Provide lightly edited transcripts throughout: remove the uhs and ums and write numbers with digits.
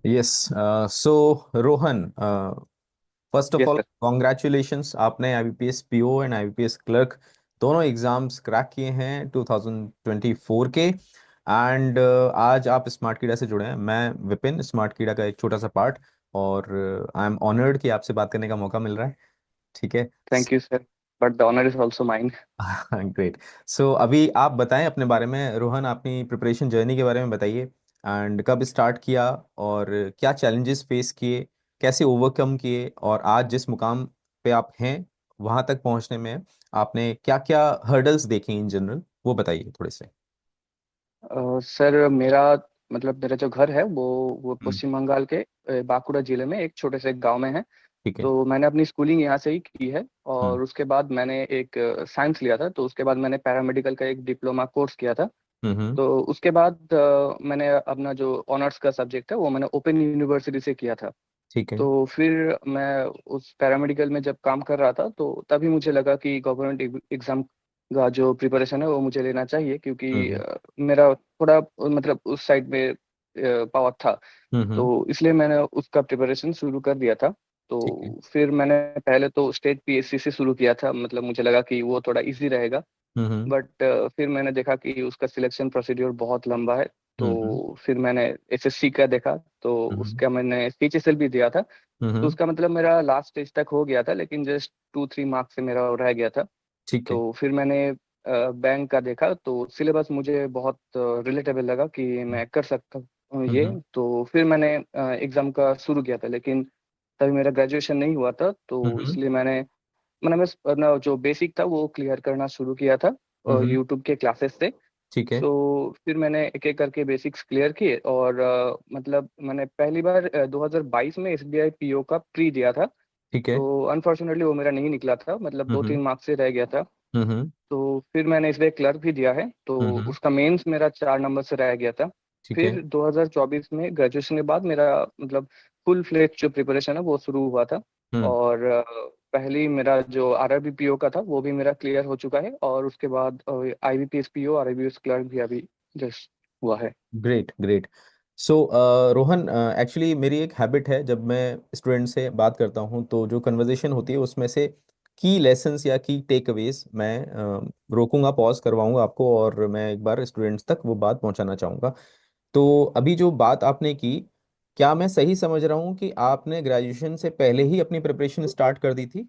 Yes. So Rohan, first of yes all sir. Congratulations, आपने IBPS PO and IBPS clerk दोनों exams crack किए हैं 2024 के। एंड आज आप स्मार्ट कीड़ा से जुड़े हैं। मैं विपिन, स्मार्ट कीड़ा का एक छोटा सा पार्ट, और आई एम ऑनर्ड कि आपसे बात करने का मौका मिल रहा है। ठीक है। Thank you sir, but the honour is also mine. Great. So अभी आप बताएं अपने बारे में, रोहन, अपनी प्रिपरेशन जर्नी के बारे में बताइए। एंड कब स्टार्ट किया, और क्या चैलेंजेस फेस किए, कैसे ओवरकम किए, और आज जिस मुकाम पे आप हैं वहां तक पहुंचने में आपने क्या क्या हर्डल्स देखे इन जनरल, वो बताइए थोड़े से। सर मेरा मेरा जो घर है वो हम्म। पश्चिम बंगाल के बांकुड़ा जिले में एक छोटे से गांव में है। ठीक है। तो मैंने अपनी स्कूलिंग यहाँ से ही की है। हम्म। और उसके बाद मैंने एक साइंस लिया था, तो उसके बाद मैंने पैरामेडिकल का एक डिप्लोमा कोर्स किया था। हम्म। तो उसके बाद मैंने अपना जो ऑनर्स का सब्जेक्ट है वो मैंने ओपन यूनिवर्सिटी से किया था। ठीक है। तो फिर मैं उस पैरामेडिकल में जब काम कर रहा था तो तभी मुझे लगा कि गवर्नमेंट एग्जाम का जो प्रिपरेशन है वो मुझे लेना चाहिए, क्योंकि हम्म। मेरा थोड़ा उस साइड में पावर था। हम्म। तो इसलिए मैंने उसका प्रिपरेशन शुरू कर दिया था। ठीक है। तो फिर मैंने पहले तो स्टेट पीएससी से शुरू किया था, मतलब मुझे लगा कि वो थोड़ा इजी रहेगा। हम्म। बट फिर मैंने देखा कि उसका सिलेक्शन प्रोसीड्योर बहुत लंबा है। हम्म। तो फिर मैंने एसएससी का देखा, तो हम्म। उसका मैंने सीएचएसएल भी दिया था। तो हम्म। उसका मतलब मेरा लास्ट स्टेज तक हो गया था, लेकिन जस्ट 2-3 मार्क्स से मेरा रह गया था। ठीक है। तो फिर मैंने बैंक का देखा, तो सिलेबस मुझे बहुत रिलेटेबल लगा कि मैं कर सकता हूँ ये। हम्म। तो फिर मैंने एग्जाम का शुरू किया था, लेकिन तभी मेरा ग्रेजुएशन नहीं हुआ था। तो हम्म। इसलिए मैंने बस अपना जो बेसिक था वो क्लियर करना शुरू किया था हम्म। यूट्यूब के क्लासेस से। ठीक है। सो फिर मैंने एक एक करके बेसिक्स क्लियर किए, और मैंने पहली बार 2022 में एसबीआई पीओ का प्री दिया था। ठीक है। तो अनफॉर्चुनेटली वो मेरा नहीं निकला था, मतलब दो हम्म। तीन मार्क्स से रह गया था। हम्म। तो फिर मैंने इस बार क्लर्क भी दिया है, तो हम्म। उसका मेंस मेरा 4 नंबर से रह गया था। ठीक है। फिर 2024 में ग्रेजुएशन के बाद मेरा फुल फ्लेज जो प्रिपरेशन है वो शुरू हुआ था। हम्म। और पहली मेरा जो आरआरबी पीओ का था वो भी मेरा क्लियर हो चुका है, और उसके बाद आईबीपीएस पीओ आईबीपीएस क्लर्क भी अभी जस्ट हुआ है। Great, great. So Rohan, actually मेरी एक हैबिट है, जब मैं स्टूडेंट से बात करता हूँ तो जो कन्वर्जेशन होती है उसमें से की लेसन्स या की टेक अवेज मैं रोकूंगा, पॉज करवाऊंगा आपको, और मैं एक बार स्टूडेंट्स तक वो बात पहुंचाना चाहूंगा। तो अभी जो बात आपने की, क्या मैं सही समझ रहा हूँ कि आपने ग्रेजुएशन से पहले ही अपनी प्रिपरेशन स्टार्ट कर दी थी?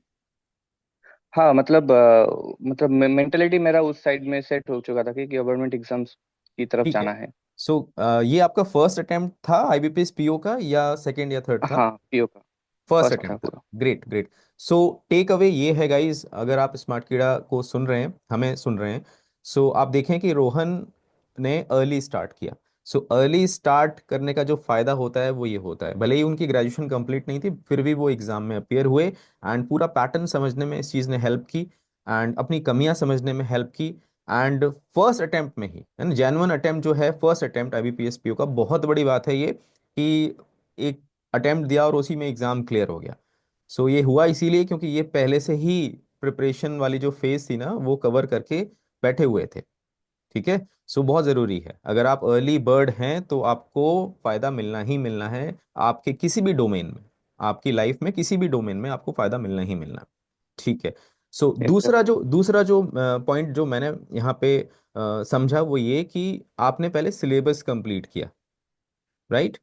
हाँ, मेंटेलिटी मेरा उस साइड में सेट हो चुका था कि गवर्नमेंट एग्जाम्स की तरफ ठीक है। जाना है। सो ये आपका फर्स्ट अटेम्प्ट था आईबीपीएस पीओ का, या सेकंड या थर्ड था? हाँ, पीओ का फर्स्ट फर्स्ट था अटेम्प्ट था। पूरा। Great, great. So take away ये है गाइस, अगर आप स्मार्ट कीड़ा को सुन रहे हैं, हमें सुन रहे हैं, सो आप देखें कि रोहन ने अर्ली स्टार्ट किया। सो अर्ली स्टार्ट करने का जो फायदा होता है वो ये होता है, भले ही उनकी ग्रेजुएशन कंप्लीट नहीं थी फिर भी वो एग्जाम में अपियर हुए, एंड पूरा पैटर्न समझने में इस चीज़ ने हेल्प की, एंड अपनी कमियां समझने में हेल्प की। एंड फर्स्ट अटेम्प्ट में ही, यानी जेन्युइन अटेम्प्ट जो है, फर्स्ट अटेम्प्ट आईबीपीएस पीओ का, बहुत बड़ी बात है ये कि एक अटेम्प्ट दिया और उसी में एग्जाम क्लियर हो गया। सो ये हुआ इसीलिए क्योंकि ये पहले से ही प्रिपरेशन वाली जो फेज थी ना वो कवर करके बैठे हुए थे। ठीक है। सो बहुत ज़रूरी है, अगर आप अर्ली बर्ड हैं तो आपको फ़ायदा मिलना ही मिलना है, आपके किसी भी डोमेन में, आपकी लाइफ में किसी भी डोमेन में आपको फ़ायदा मिलना ही मिलना है। ठीक है। So yes sir. दूसरा जो पॉइंट जो मैंने यहाँ पे समझा वो ये कि आपने पहले सिलेबस कंप्लीट किया, राइट?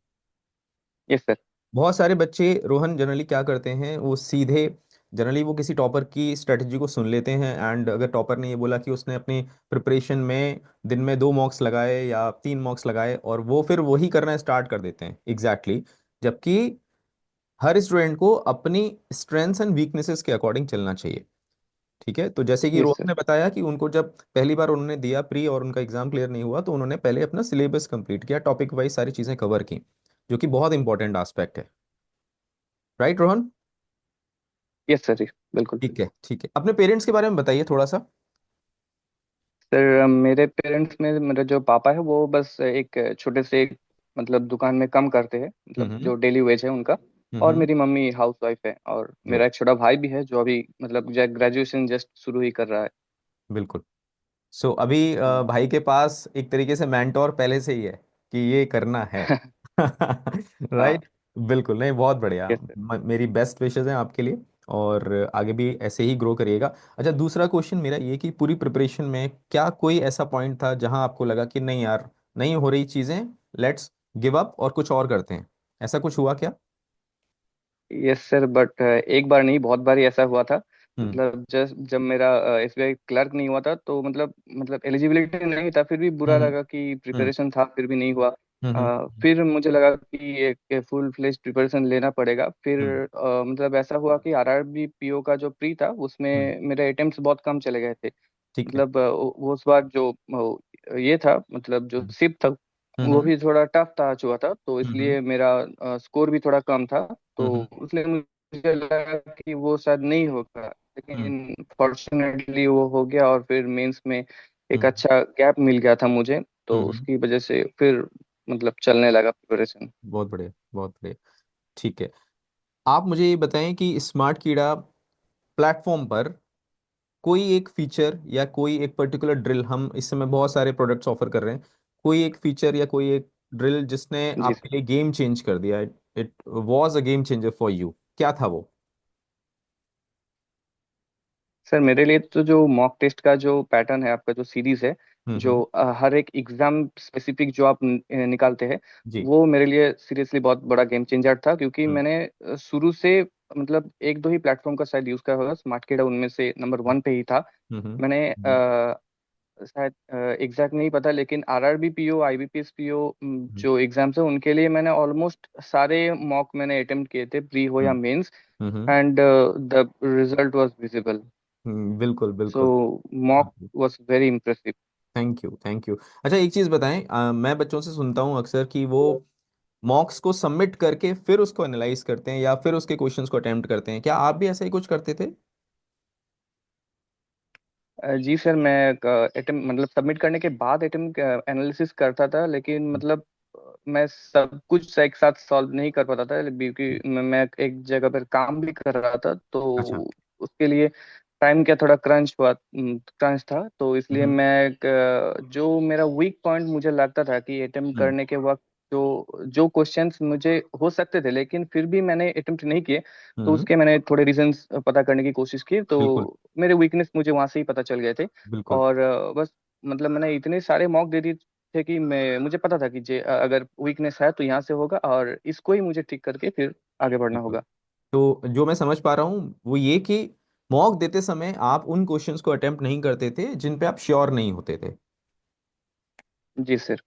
Yes sir. बहुत सारे बच्चे, रोहन, जनरली क्या करते हैं, वो सीधे जनरली वो किसी टॉपर की स्ट्रेटजी को सुन लेते हैं, एंड अगर टॉपर ने ये बोला कि उसने अपनी प्रिपरेशन में दिन में 2 मॉक्स लगाए या 3 मॉक्स लगाए, और वो फिर वही करना स्टार्ट कर देते हैं एग्जैक्टली जबकि हर स्टूडेंट को अपनी स्ट्रेंथ्स एंड वीकनेसेस के अकॉर्डिंग चलना चाहिए। ठीक है। तो जैसे कि यस रोहन सर। ने बताया कि उनको जब पहली बार उन्होंने दिया प्री और उनका एग्जाम क्लियर नहीं हुआ, तो उन्होंने पहले अपना सिलेबस कंप्लीट किया, टॉपिक वाइज सारी चीज़ें कवर की, जो कि बहुत इंपॉर्टेंट एस्पेक्ट है। राइट रोहन? यस सर, बिल्कुल। ठीक है, ठीक है। अपने पेरेंट्स के बारे में बताइए थोड़ा सा। सर मेरे पेरेंट्स में मेरे जो पापा है वो बस एक छोटे से एक दुकान में काम करते हैं, हम्म। जो डेली वेज है उनका। और हम्म। मेरी मम्मी हाउस वाइफ है, और गुड। मेरा एक छोटा भाई भी है जो अभी ग्रेजुएशन जस्ट शुरू ही कर रहा है। बिल्कुल। सो अभी भाई के पास एक तरीके से मैंटोर पहले से ही है कि ये करना है। हाँ। राइट। बिल्कुल, नहीं बहुत बढ़िया। Yes sir. मेरी बेस्ट विशेस हैं आपके लिए, और आगे भी ऐसे ही ग्रो करिएगा। अच्छा, दूसरा क्वेश्चन मेरा ये कि पूरी प्रिपरेशन में क्या कोई ऐसा पॉइंट था जहां आपको लगा कि नहीं यार, नहीं हो रही चीजें, लेट्स गिव अप और कुछ और करते हैं, ऐसा कुछ हुआ क्या? यस सर, बट एक बार नहीं, बहुत बार ही ऐसा हुआ था। हम्म। मतलब जस्ट जब मेरा एसबीआई क्लर्क नहीं हुआ था, तो मतलब एलिजिबिलिटी नहीं था, फिर भी बुरा हम्म। लगा कि हम्म। प्रिपरेशन था फिर भी नहीं हुआ। हम्म। फिर मुझे लगा कि एक फुल फ्लेज प्रिपरेशन लेना पड़ेगा। फिर हम्म। मतलब ऐसा हुआ कि आरआरबी पीओ का जो प्री था हम्म। उसमें मेरे अटेम्प्ट्स बहुत कम चले गए थे। ठीक है। मतलब वो उस बार जो ये था, मतलब जो हम्म। सिप था, वो हम्म। भी थोड़ा टफ था हुआ था, तो हम्म। इसलिए मेरा स्कोर भी थोड़ा कम था। तो हम्म। इसलिए मुझे लगा कि वो शायद नहीं होगा, हम्म। लेकिन फॉर्चुनेटली वो हो गया। और फिर मेंस में एक हम्म। अच्छा गैप मिल गया था मुझे, तो हम्म। उसकी वजह से फिर मतलब चलने लगा प्रिपरेशन। बहुत बढ़िया, बहुत बढ़िया। ठीक है। आप मुझे ये बताएं कि स्मार्ट कीड़ा प्लेटफॉर्म पर कोई एक फीचर या कोई एक पर्टिकुलर ड्रिल, हम इस समय बहुत सारे प्रोडक्ट्स ऑफर कर रहे हैं, कोई एक फीचर या कोई एक ड्रिल जिसने जी आपके लिए गेम चेंज कर दिया, it was a game changer for you, क्या था वो? सर, मेरे लिए तो जो मॉक टेस्ट का जो पैटर्न है, आपका जो सीरीज है, जो हम्म। हर एक एग्जाम स्पेसिफिक जो आप निकालते हैं, जी। वो मेरे लिए सीरियसली बहुत बड़ा गेम चेंजर था। क्योंकि हम्म। मैंने शुरू से मतलब एक दो ही प्लेटफॉर्म का शायद यूज करा होगा, स्मार्टकेडा उनमें से नंबर वन पे ही था। हम्म। मैंने हम्म। शायद एग्जैक्ट नहीं पता, लेकिन आरआरबी पीओ, आईबीपीएस पीओ हम्म। जो एग्जाम्स है उनके लिए मैंने ऑलमोस्ट सारे मॉक मैंने अटेम्प्ट किए थे, प्री हो या hmm. Mains. Hmm. And the result was visible. बिल्कुल सो बिल्कुल। Mock was very impressive. Thank you, thank you. अच्छा, एक चीज बताएं, मैं बच्चों से सुनता हूँ अक्सर कि वो मॉक्स को सबमिट करके फिर उसको एनालाइज करते हैं या फिर उसके क्वेश्चंस को अटेम्प्ट करते हैं, क्या आप भी ऐसा ही कुछ करते थे? जी सर, मैं अटेम्प्ट मतलब सबमिट करने के बाद अटेम्प्ट एनालिसिस करता था, लेकिन मतलब मैं सब कुछ एक साथ सॉल्व नहीं कर पाता था, क्योंकि मैं एक जगह पर काम भी कर रहा था, तो अच्छा। उसके लिए टाइम का थोड़ा क्रंच था। तो इसलिए हम्म। मैं जो मेरा वीक पॉइंट मुझे लगता था कि अटेम्प्ट हम्म। करने के वक्त जो जो क्वेश्चंस मुझे हो सकते थे, लेकिन फिर भी मैंने अटेम्प्ट नहीं किए, तो हम्म। उसके मैंने थोड़े रीजंस पता करने की कोशिश की। तो बिल्कुल मेरे वीकनेस मुझे वहां से ही पता चल गए थे। बिल्कुल। और बस मतलब मैंने इतने सारे मॉक दे दिए थे कि मुझे पता था कि अगर वीकनेस है तो यहाँ से होगा, और इसको ही मुझे ठीक करके फिर आगे बढ़ना बिल्कुल। होगा। तो जो मैं समझ पा रहा हूँ वो ये कि मॉक देते समय आप उन क्वेश्चंस को अटेम्प्ट नहीं करते थे जिन पे आप श्योर नहीं होते थे। जी सर।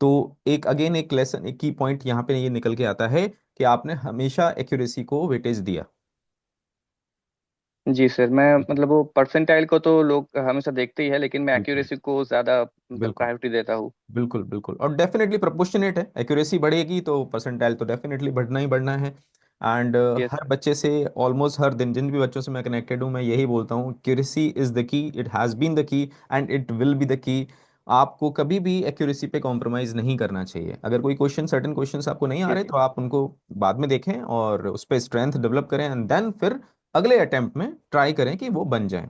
तो एक अगेन एक लेसन, एक की पॉइंट यहाँ पे ये निकल के आता है कि आपने हमेशा एक्यूरेसी को वेटेज दिया। जी सर, मैं मतलब वो परसेंटाइल को तो लोग हमेशा देखते ही है, लेकिन मैं बिल्कुल एक्यूरेसी को ज्यादा मतलब बिल्कुल। प्रायोरिटी देता हूँ। बिल्कुल बिल्कुल, और डेफिनेटली प्रोपोर्शनेट है, एक्यूरेसी बढ़ेगी तो परसेंटाइल तो डेफिनेटली बढ़ना ही बढ़ना है। And yes her sir. बच्चे से, ऑलमोस्ट हर दिन जिन भी बच्चों से मैं कनेक्टेड हूँ, मैं यही बोलता हूँ, accuracy is the key, it has been the key and it will be the key. आपको कभी भी एक्यूरेसी पे कॉम्प्रोमाइज नहीं करना चाहिए। अगर कोई क्वेश्चन, सर्टेन क्वेश्चंस आपको नहीं आ जी रहे जी। तो आप उनको बाद में देखें और उस पर स्ट्रेंथ डेवलप करें, एंड देन फिर अगले अटेम्प्ट में ट्राई करें कि वो बन जाएं।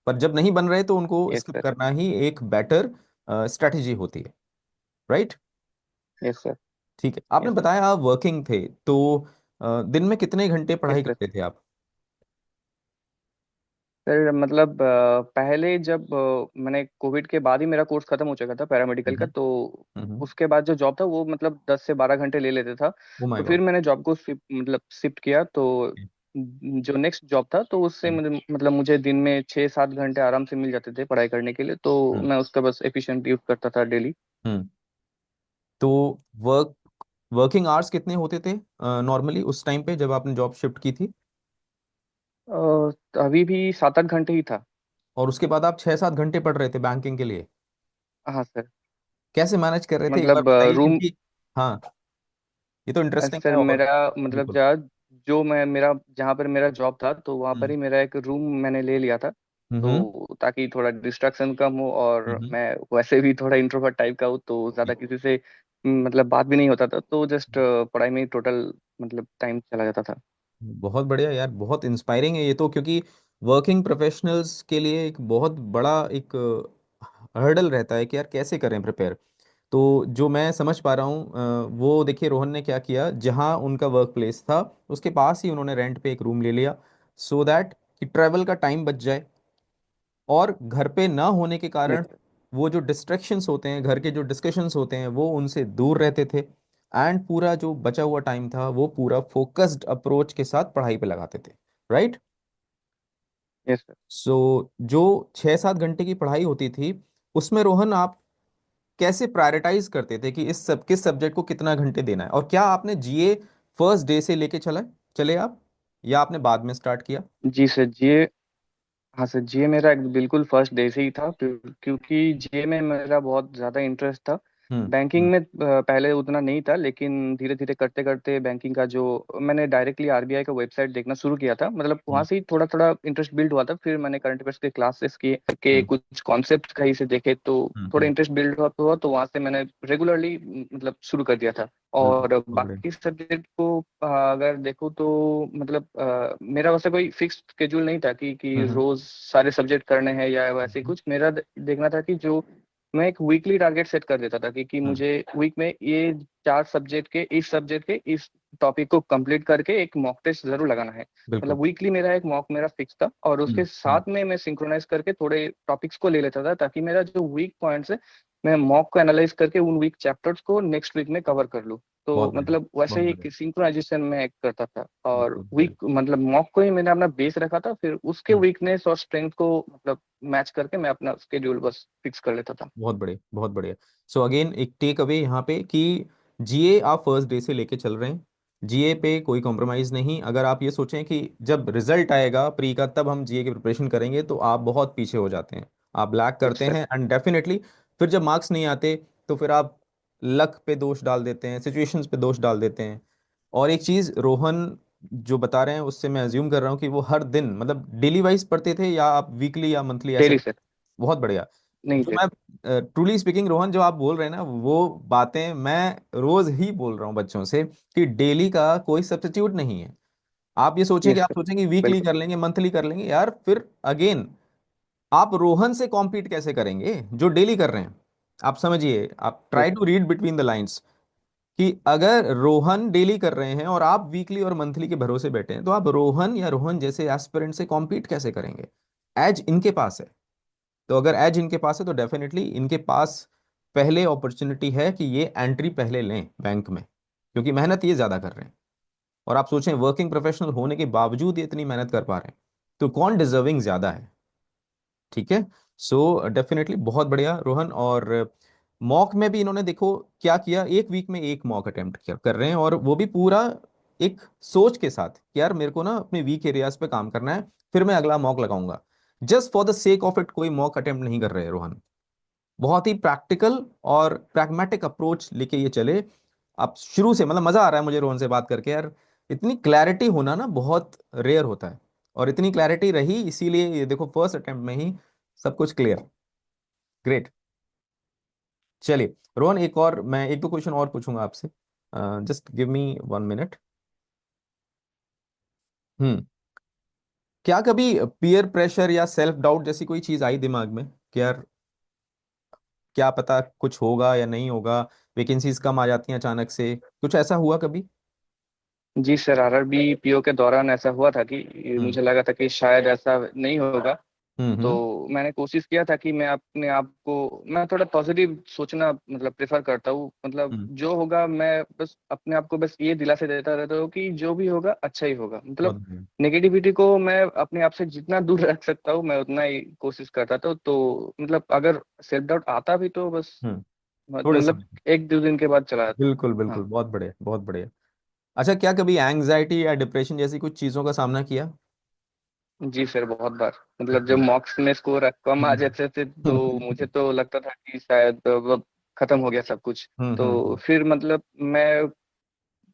पर जब नहीं बन रहे तो उनको यस स्किप सर। करना ही एक बेटर स्ट्रेटेजी होती है। राइट। Yes sir. ठीक है, आपने यस सर। बताया आप वर्किंग थे, तो दिन में कितने घंटे यस पढ़ाई सर। करते थे आप? सर मतलब पहले जब मैंने कोविड के बाद ही मेरा कोर्स खत्म हो चुका था पैरामेडिकल का, हम्म। तो हम्म। उसके बाद जो जॉब था वो मतलब 10 से 12 घंटे ले लेते था। ओ माय तो फिर गॉड। मैंने जॉब को शिफ्ट किया। तो जो नेक्स्ट जॉब था, तो उससे मुझे मतलब मुझे दिन में 6-7 घंटे आराम से मिल जाते थे पढ़ाई करने के लिए, तो हम्म। मैं उसका बस एफिशिएंट यूज करता था डेली। हम्म। तो वर्किंग आवर्स कितने होते थे नॉर्मली उस टाइम पे जब आपने जॉब शिफ्ट की थी? अभी भी 7-8 घंटे ही था। और उसके बाद आप 6-7 घंटे पढ़ रहे थे बैंकिंग के लिए? हाँ सर। कैसे मैनेज कर रहे थे, एक बार मतलब बताइए, रूम क्योंकि हाँ, ये तो इंटरेस्टिंग है। सर, और मेरा मतलब बिल्कुल। जो मैं मेरा जहाँ पर मेरा जॉब था, तो वहाँ पर हम्म। ही मेरा एक रूम मैंने ले लिया था। हम्म। तो ताकि थोड़ा डिस्ट्रैक्शन कम हो, और हम्म। मैं वैसे भी थोड़ा इंट्रोवर्ट टाइप का हूँ, तो ज़्यादा किसी से मतलब बात भी नहीं होता था, तो जस्ट पढ़ाई में ही टोटल मतलब टाइम चला जाता था। बहुत बढ़िया यार, बहुत इंस्पायरिंग है ये तो, क्योंकि वर्किंग प्रोफेशनल्स के लिए एक बहुत बड़ा एक हर्डल रहता है कि यार कैसे करें प्रिपेयर। तो जो मैं समझ पा रहा हूँ वो देखिए रोहन ने क्या किया, जहाँ उनका वर्क प्लेस था उसके पास ही उन्होंने रेंट पे एक रूम ले लिया, सो दैट कि ट्रैवल का टाइम बच जाए, और घर पे ना होने के यस कारण सर। वो जो डिस्ट्रैक्शंस होते हैं, घर के जो डिस्कशंस होते हैं, वो उनसे दूर रहते थे। एंड पूरा जो बचा हुआ टाइम था वो पूरा फोकस्ड अप्रोच के साथ पढ़ाई पे लगाते थे, राइट। Yes sir. सो जो 6-7 घंटे की पढ़ाई होती थी, उसमें रोहन आप कैसे प्रायोरिटाइज करते थे कि इस सब किस सब्जेक्ट को कितना घंटे देना है? और क्या आपने जीए फर्स्ट डे से लेके चले आप, या आपने बाद में स्टार्ट किया? जी सर जी। हाँ सर, जीए मेरा एक बिल्कुल फर्स्ट डे से ही था, क्योंकि जीए में मेरा बहुत ज़्यादा इंटरेस्ट था। हम्म। बैंकिंग हम्म। में पहले उतना नहीं था, लेकिन धीरे धीरे करते करते बैंकिंग का जो मैंने डायरेक्टली आरबीआई का वेबसाइट देखना शुरू किया था, मतलब वहाँ हम्म। से ही थोड़ा थोड़ा इंटरेस्ट बिल्ड हुआ था। फिर मैंने करंट अफेयर्स के क्लासेस किए, के हम्म। कुछ कॉन्सेप्ट कहीं से देखे, तो हम्म। थोड़ा इंटरेस्ट बिल्ड हुआ तो वहाँ से मैंने रेगुलरली मतलब शुरू कर दिया था। बिल्कुल, और बहुत बढ़िया। बाकी सब्जेक्ट को अगर देखो तो मतलब मेरा वैसे कोई फिक्स स्केड्यूल नहीं था कि हम्म। रोज सारे सब्जेक्ट करने हैं या वैसे हम्म। कुछ। मेरा देखना था कि जो मैं एक वीकली टारगेट सेट कर देता था कि हम्म। मुझे वीक में ये 4 सब्जेक्ट के इस टॉपिक को कंप्लीट करके एक मॉक टेस्ट जरूर लगाना है। बिल्कुल। मतलब वीकली मेरा एक मॉक मेरा फिक्स था, और हम्म। उसके हम्म। साथ में मैं सिंक्रोनाइज करके थोड़े टॉपिक्स को ले लेता था, ताकि मेरा जो वीक पॉइंट्स है मैं मॉक को एनालाइज करके उन वीक चैप्टर्स को नेक्स्ट वीक में कवर कर लूँ। बहुत तो बढ़िया। मतलब वैसे बहुत बढ़िया। ही सिंक्रोनाइजेशन में करता था, और बहुत बढ़िया। वीक मतलब मॉक को ही मैंने अपना बेस रखा था, फिर उसके हम्म। वीकनेस और स्ट्रेंथ को मतलब मैच करके मैं अपना स्केड्यूल बस फिक्स कर लेता था। बहुत बढ़िया, बहुत बढ़िया। सो अगेन एक टेक अवे यहाँ पे कि जीए आप फर्स्ट डे से लेके चल रहे हैं, जीए पे कोई कॉम्प्रोमाइज़ नहीं। अगर आप ये सोचें कि जब रिजल्ट आएगा प्री का तब हम जीए की प्रिपरेशन करेंगे, तो आप बहुत पीछे हो जाते हैं, आप ब्लैक यस करते सर। हैं, एंड डेफिनेटली फिर जब मार्क्स नहीं आते तो फिर आप लक पे दोष डाल देते हैं, सिचुएशंस पे दोष डाल देते हैं। और एक चीज़ रोहन जो बता रहे हैं उससे मैं अज्यूम कर रहा हूँ कि वो हर दिन मतलब डेली वाइज पढ़ते थे, या आप वीकली या मंथली ऐसे? Daily sir. बहुत बढ़िया। नहीं जो डेली। मैं ट्रूली स्पीकिंग रोहन, जो आप बोल रहे हैं ना, वो बातें मैं रोज ही बोल रहा हूँ बच्चों से कि डेली का कोई सब्स्टिट्यूट नहीं है। आप ये सोचें कि यस आप सर। सोचेंगे वीकली बिल्कुल। कर लेंगे, मंथली कर लेंगे, यार फिर अगेन आप रोहन से कॉम्पीट कैसे करेंगे जो डेली कर रहे हैं? आप समझिए, आप try yes to read between the lines कि अगर रोहन डेली कर रहे हैं और आप वीकली और मंथली के भरोसे बैठे हैं, तो आप रोहन या रोहन जैसे एस्पिरेंट से कॉम्पीट कैसे करेंगे? एज इनके पास है। तो अगर एज इनके पास है तो डेफिनेटली इनके पास पहले अपॉर्चुनिटी है कि ये एंट्री पहले लें बैंक में, क्योंकि मेहनत ये ज़्यादा कर रहे हैं। और आप सोचें वर्किंग प्रोफेशनल होने के बावजूद ये इतनी मेहनत कर पा रहे हैं, तो कौन डिजर्विंग ज़्यादा है? ठीक है। सो डेफिनेटली बहुत बढ़िया रोहन। और मॉक में भी इन्होंने देखो क्या किया, एक वीक में एक मॉक अटेम्प्ट कर रहे हैं, और वो भी पूरा एक सोच के साथ कि यार मेरे को ना अपने वीक एरियाज पे काम करना है, फिर मैं अगला मॉक लगाऊंगा। Just for the sake of it कोई मॉक अटेम्प्ट नहीं कर रहे रोहन, बहुत ही प्रैक्टिकल और प्रैग्मेटिक अप्रोच लेके ये चले। आप शुरू से मतलब मजा आ रहा है मुझे रोहन से बात करके यार। इतनी क्लैरिटी होना ना बहुत रेयर होता है, और इतनी क्लैरिटी रही, इसीलिए ये देखो फर्स्ट अटेम्प्ट में ही सब कुछ क्लियर। ग्रेट। चलिए रोहन, एक और मैं एक दो क्वेश्चन और पूछूंगा आपसे, जस्ट गिव मी 1 मिनट। हम्म। क्या कभी पीयर प्रेशर या सेल्फ डाउट जैसी कोई चीज आई दिमाग में कि यार क्या पता कुछ होगा या नहीं होगा, वैकेंसीज कम आ जाती हैं अचानक से, कुछ ऐसा हुआ कभी? जी सर, आरआरबी पीओ के दौरान ऐसा हुआ था कि हम्म। मुझे लगा था कि शायद ऐसा नहीं होगा। हम्म। तो हम्म। मैंने कोशिश किया था कि मैं अपने आप को, मैं थोड़ा पॉजिटिव सोचना मतलब प्रेफर करता हूँ। मतलब हम्म। जो होगा मैं बस अपने आप को बस ये दिलासा देता रहता हूँ कि जो भी होगा अच्छा ही होगा। बहुत मतलब बढ़िया। नेगेटिविटी को मैं अपने आप से जितना दूर रख सकता हूँ मैं उतना ही कोशिश करता था। तो मतलब अगर सेल्फ डाउट आता भी तो बस थोड़े मतलब समय। 1-2 दिन के बाद चला जाता। बिल्कुल बिल्कुल, हाँ। बहुत बढ़िया, बहुत बढ़िया। अच्छा, क्या कभी एंग्जाइटी या डिप्रेशन जैसी कुछ चीजों का सामना किया? जी सर, बहुत बार। मतलब जब हम्म। मॉक्स में स्कोर कम आ जाते थे तो मुझे हम्म। तो लगता था कि शायद अब खत्म हो गया सब कुछ। तो हम्म। फिर मतलब मैं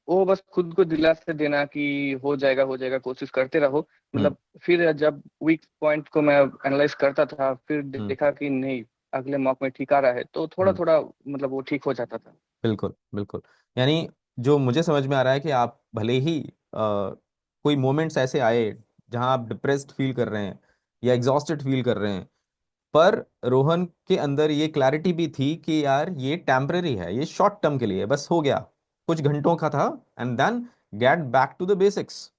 वो बस खुद को दिलासा देना कि हो जाएगा, कोशिश करते रहो। हम्म। मतलब फिर जब वीक पॉइंट को मैं एनालाइज करता था, फिर हम्म। देखा कि नहीं, अगले मॉक में ठीक आ रहा है, तो थोड़ा हम्म। थोड़ा मतलब वो ठीक हो जाता था। बिल्कुल बिल्कुल। यानी जो मुझे समझ में आ रहा है कि आप भले ही कोई मोमेंट्स ऐसे आए जहां आप डिप्रेस्ड फील कर रहे हैं या एग्जॉस्टेड फील कर रहे हैं, पर रोहन के अंदर ये क्लैरिटी भी थी कि यार ये टेम्पररी है, ये शॉर्ट टर्म के लिए बस हो गया, कुछ घंटों का था, and then get back to the basics.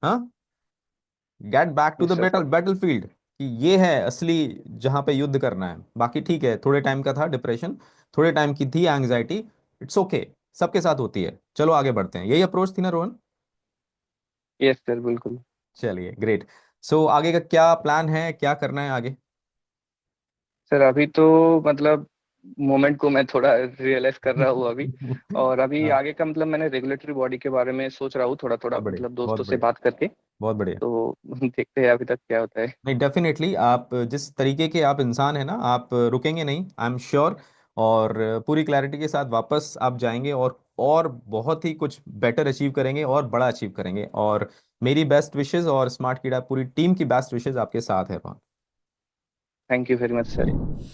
हाँ, get back to the yes sir. Battlefield, कि ये है असली जहां पे युद्ध करना है। बाकी ठीक है, थोड़े टाइम का था डिप्रेशन, थोड़े टाइम की थी एंग्जाइटी, इट्स ओके, सबके साथ होती है, चलो आगे बढ़ते हैं, यही अप्रोच थी ना रोहन? यस सर, बिल्कुल। चलिए ग्रेट। सो आगे का क्या प्लान है, क्या करना है आगे? सर अभी तो मतलब मोमेंट को मैं थोड़ा रियलाइज कर रहा हूँ अभी। और अभी हाँ, आगे का मतलब मैंने रेगुलेटरी बॉडी के बारे में सोच रहा हूँ थोड़ा थोड़ा, बहुत बढ़िया, मतलब बहुत दोस्तों से बढ़िया, बात करके। बहुत बढ़िया। तो देखते हैं अभी तक क्या होता है। नहीं, डेफिनेटली आप जिस तरीके के आप इंसान हैं ना, आप रुकेंगे नहीं, आई एम श्योर। और पूरी क्लैरिटी के साथ वापस आप जाएंगे, और बहुत ही कुछ बेटर अचीव करेंगे और बड़ा अचीव करेंगे। और मेरी बेस्ट विशेस और स्मार्ट कीड़ा पूरी टीम की बेस्ट विशेस आपके साथ है, Rohan. Thank you very much sir. चलिए।